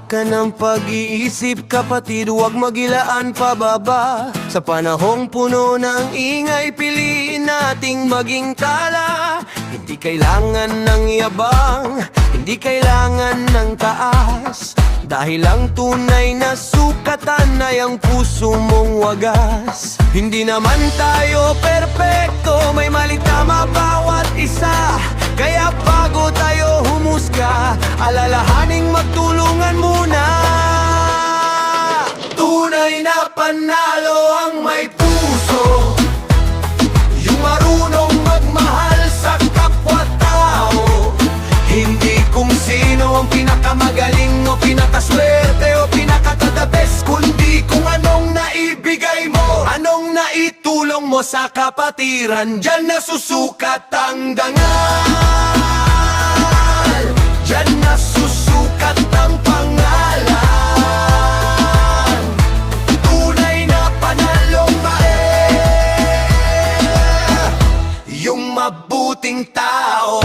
ka ng pag-iisip kapatid, huwag magilaan pababa. Sa panahong puno ng ingay, piliin nating maging tala. Hindi kailangan ng yabang, hindi kailangan ng taas, dahil ang tunay na sukatan ay ang puso mong wagas. Hindi naman tayo perpekto, may mali tama bawat isa. Kaya bago tayo humusga, alalahaning magtulungan muna. Tunay na panalo ang may puso, yung marunong magmahal sa kapwa-tao. Hindi kung sino ang pinakamagaling o pinakaswerte o pinaka-the best, kundi kung anong naibigay mo, anong naitulong mo sa kapatiran. Diyan nasusukat ang dangal, diyan nasusukat ang pangalan. Tunay na panalong yung mabuting tao.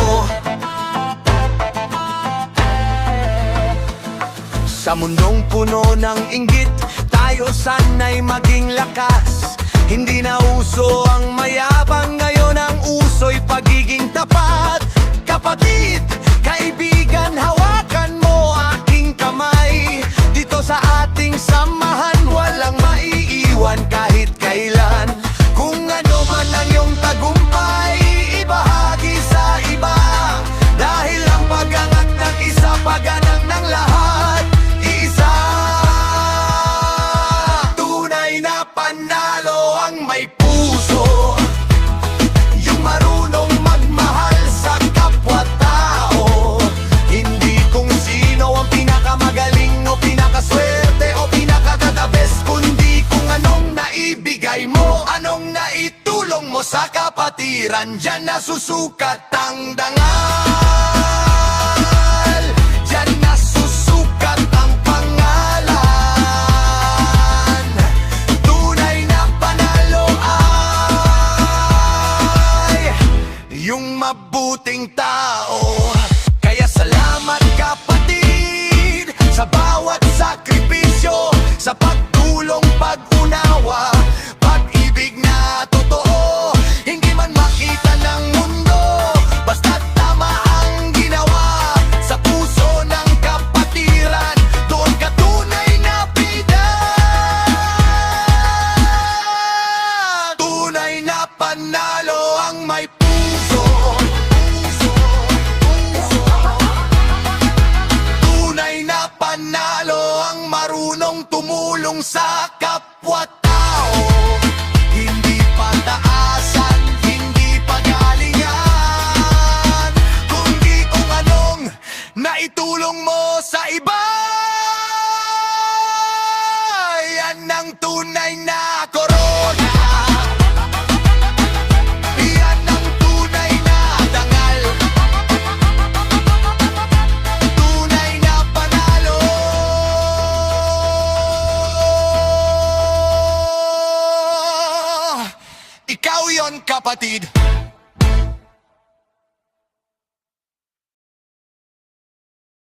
Sa mundong puno ng inggit, tayo sana'y maging lakas. Hindi na uso ang mayabang, ngayon ang uso'y pagiging tapat. Kapatid, kaibigan, hawakan mo aking kamay. Dito sa ating samahan, walang maiiwan kahit kailan. Kung ano man ang iyong tagumpay, ibahagi sa iba, dahil ang pag-angat ng isa, pag-anang ng lahat. Panalo ang may puso, yung marunong magmahal sa kapwa-tao. Hindi kung sino ang pinakamagaling o pinakaswerte o pinaka-the best, kundi kung anong naibigay mo, anong naitulong mo sa kapatiran. Diyan nasusukat ang dangal, diyan nasusukat ang pangalan. Yung mabuting tao. Kaya salamat kapatid sa bawat sakripisyo, sa pagtulong, pag-unawa, pag-ibig na totoo. Hindi man makita ng mundo, basta tama ang ginawa. Sa puso ng kapatiran, doon ka tunay na bida. Tunay na panalo ang may puso, tunay na panalo ang marunong tumulong sa kapwa-tao. Hindi pataasan, hindi pagalingan, kundi kung anong naitulong mo sa iba. Yan ang tunay na korona. Ikaw yon kapatid.